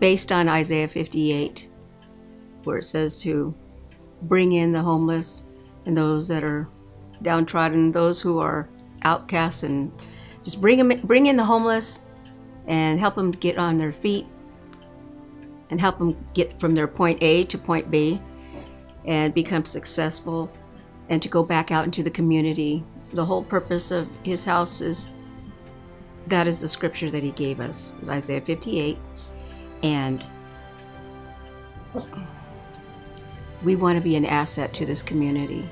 based on Isaiah 58, where it says to bring in the homeless and those that are downtrodden, those who are outcasts, and just bring in the homeless and help them get on their feet and help them get from their point A to point B and become successful and to go back out into the community. The whole purpose of his house is, that is the scripture that he gave us, is Isaiah 58. And we want to be an asset to this community.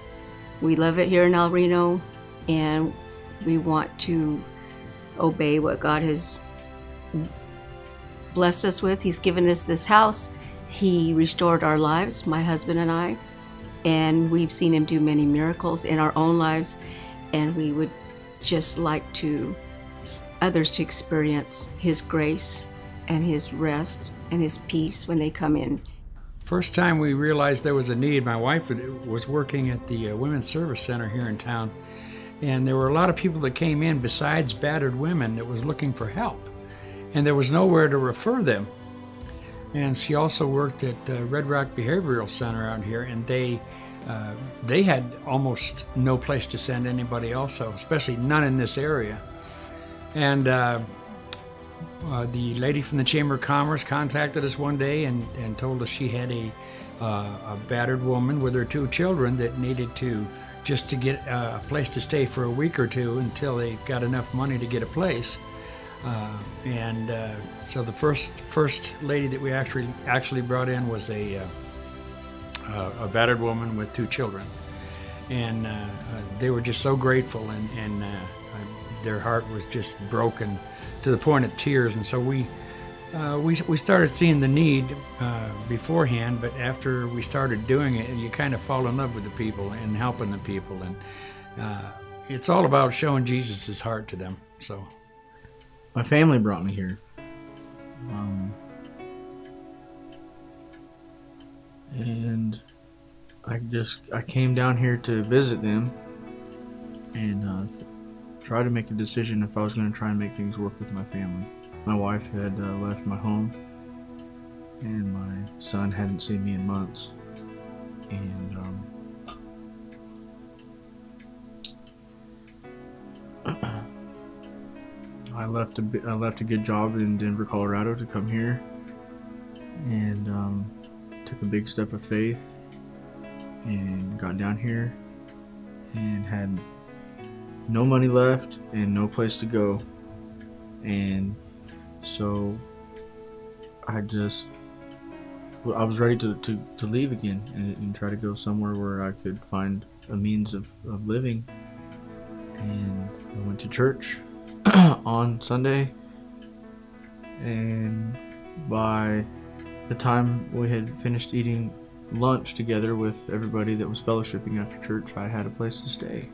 We love it here in El Reno, and we want to obey what God has blessed us with. He's given us this house. He restored our lives, my husband and I, and we've seen him do many miracles in our own lives, and we would just like to others to experience his grace and his rest and his peace when they come in. First time we realized there was a need, my wife was working at the Women's Service Center here in town, and there were a lot of people that came in besides battered women that was looking for help, and there was nowhere to refer them. And she also worked at Red Rock Behavioral Center out here, and they had almost no place to send anybody also, especially none in this area. And the lady from the Chamber of Commerce contacted us one day and told us she had a battered woman with her 2 children that needed to just to get a place to stay for a week or 2 until they got enough money to get a place. So the first lady that we actually brought in was a battered woman with 2 children, and they were just so grateful, and their heart was just broken to the point of tears. And so we started seeing the need beforehand, but after we started doing it, you kind of fall in love with the people and helping the people, and it's all about showing Jesus' heart to them. So my family brought me here, and I came down here to visit them and try to make a decision if I was going to try and make things work with my family. My wife had left my home, and my son hadn't seen me in months, and I left a good job in Denver, Colorado to come here, and took a big step of faith and got down here and had no money left and no place to go. And so I was ready to leave again and try to go somewhere where I could find a means of living. And I went to church on Sunday, and by the time we had finished eating lunch together with everybody that was fellowshipping after church, I had a place to stay.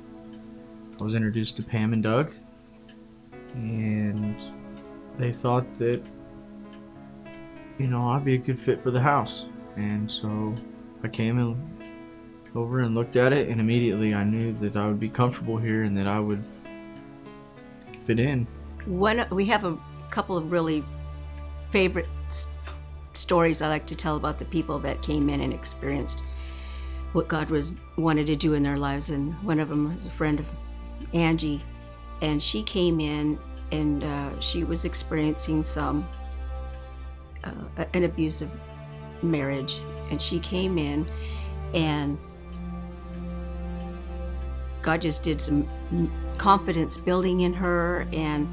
I was introduced to Pam and Doug, and they thought that, I'd be a good fit for the house. And so I came over and looked at it, and immediately I knew that I would be comfortable here and that I would fit in. We have a couple of really favorite stories I like to tell about the people that came in and experienced what God wanted to do in their lives. And one of them was a friend of Angie, and she came in and she was experiencing an abusive marriage, and she came in and God just did some confidence building in her, and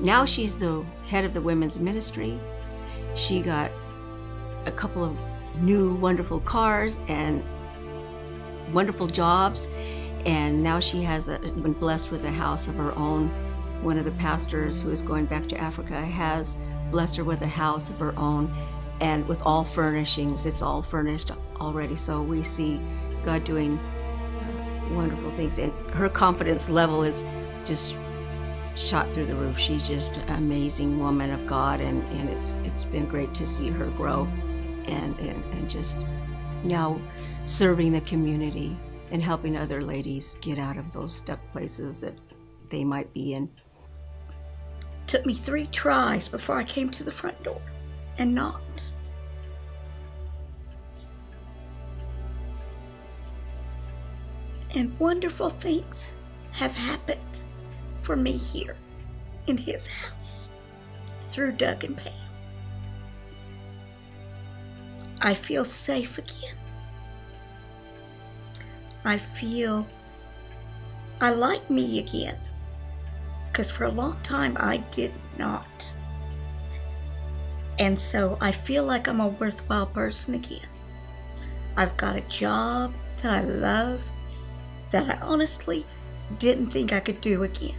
now she's the head of the women's ministry. She got a couple of new wonderful cars and wonderful jobs, and now she has been blessed with a house of her own. One of the pastors who is going back to Africa has blessed her with a house of her own, and with all furnishings. It's all furnished already, so we see God doing wonderful things, and her confidence level is just shot through the roof. She's just an amazing woman of God, and it's been great to see her grow and just now serving the community and helping other ladies get out of those stuck places that they might be in. Took me 3 tries before I came to the front door and knocked. And wonderful things have happened for me here in his house through Doug and Pam. I feel safe again. I feel I like me again, because for a long time I did not. And so I feel like I'm a worthwhile person again. I've got a job that I love, that I honestly didn't think I could do again.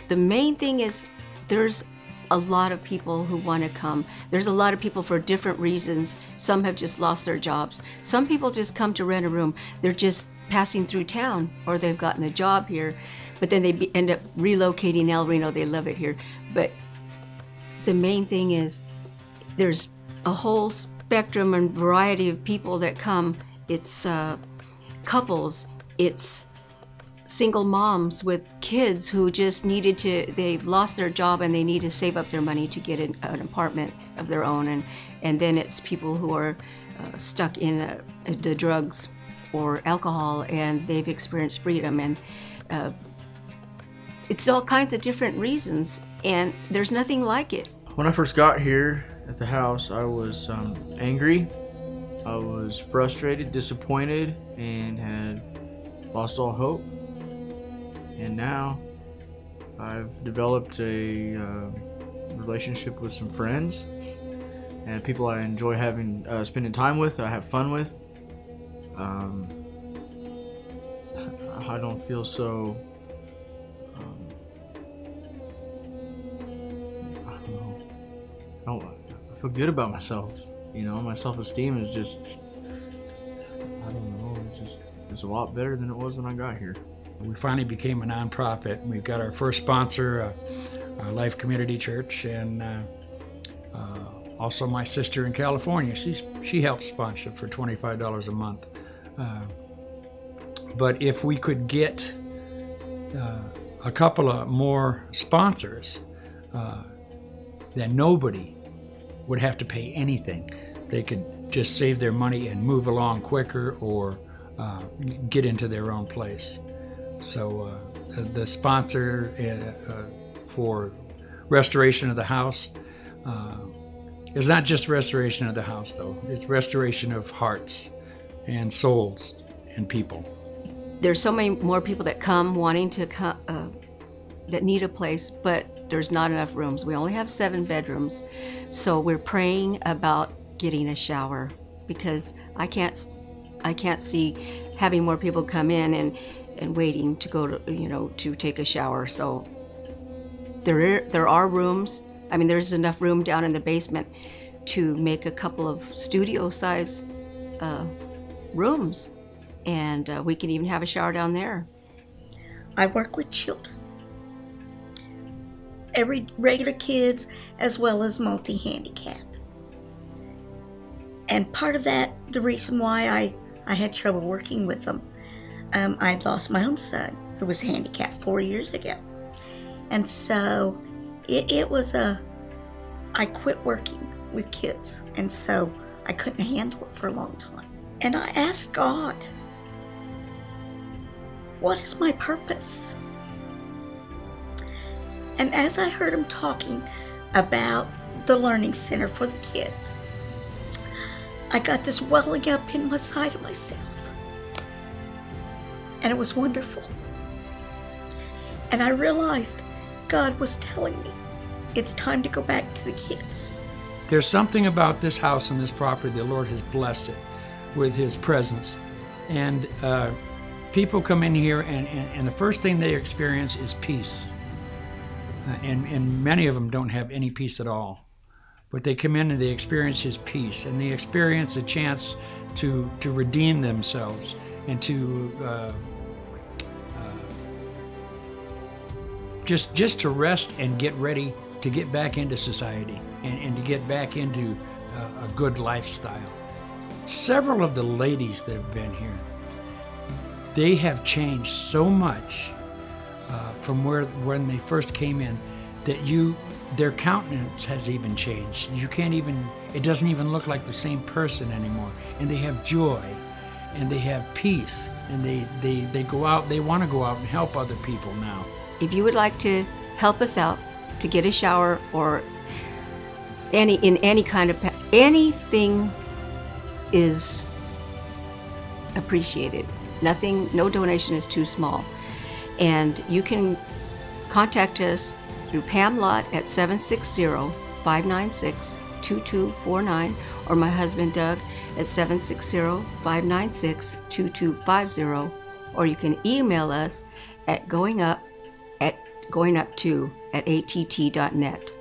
The main thing is there's a lot of people who want to come. There's a lot of people for different reasons. Some have just lost their jobs. Some people just come to rent a room. They're just passing through town, or they've gotten a job here, but then they end up relocating El Reno. They love it here. But the main thing is there's a whole spectrum and variety of people that come. It's couples, it's single moms with kids who just needed to, they've lost their job and they need to save up their money to get an apartment of their own. And then it's people who are stuck in the drugs or alcohol, and they've experienced freedom. And it's all kinds of different reasons, and there's nothing like it. When I first got here at the house, I was angry, I was frustrated, disappointed, and had lost all hope. And now I've developed a relationship with some friends and people I enjoy spending time with, that I have fun with. I don't feel so, I don't know, I feel good about myself. You know, my self-esteem is just, I don't know, it's a lot better than it was when I got here. We finally became a nonprofit. We've got our first sponsor, Life Community Church, and also my sister in California. She helps sponsor for $25 a month. But if we could get a couple of more sponsors, then nobody would have to pay anything. They could just save their money and move along quicker, or get into their own place. So the sponsor for restoration of the house is not just restoration of the house, though. It's restoration of hearts and souls and people. There's so many more people that come wanting to come, that need a place, but there's not enough rooms. We only have 7 bedrooms, so we're praying about getting a shower, because I can't see having more people come in and waiting to go to, to take a shower. So there are rooms. I mean, there's enough room down in the basement to make a couple of studio-size rooms, and we can even have a shower down there. I work with children, every regular kids as well as multi-handicap. And part of that, the reason why I had trouble working with them, I had lost my own son who was handicapped 4 years ago. And so I quit working with kids, and so I couldn't handle it for a long time. And I asked God, what is my purpose? And as I heard him talking about the learning center for the kids, I got this welling up in my side of myself. And it was wonderful. And I realized God was telling me it's time to go back to the kids. There's something about this house and this property, the Lord has blessed it with His presence. And people come in here, and the first thing they experience is peace. And many of them don't have any peace at all. But they come in and they experience His peace, and they experience a chance to redeem themselves and to just to rest and get ready to get back into society and to get back into a good lifestyle. Several of the ladies that have been here, they have changed so much from when they first came in. that their countenance has even changed. You can't even, it doesn't even look like the same person anymore. And they have joy, and they have peace, and they go out, they want to go out and help other people now. If you would like to help us out to get a shower or any kind of, anything is appreciated. Nothing, no donation is too small. And you can contact us through Pam Lott at 760-596-2249, or my husband Doug at 760-596-2250, or you can email us at goingup@att.net.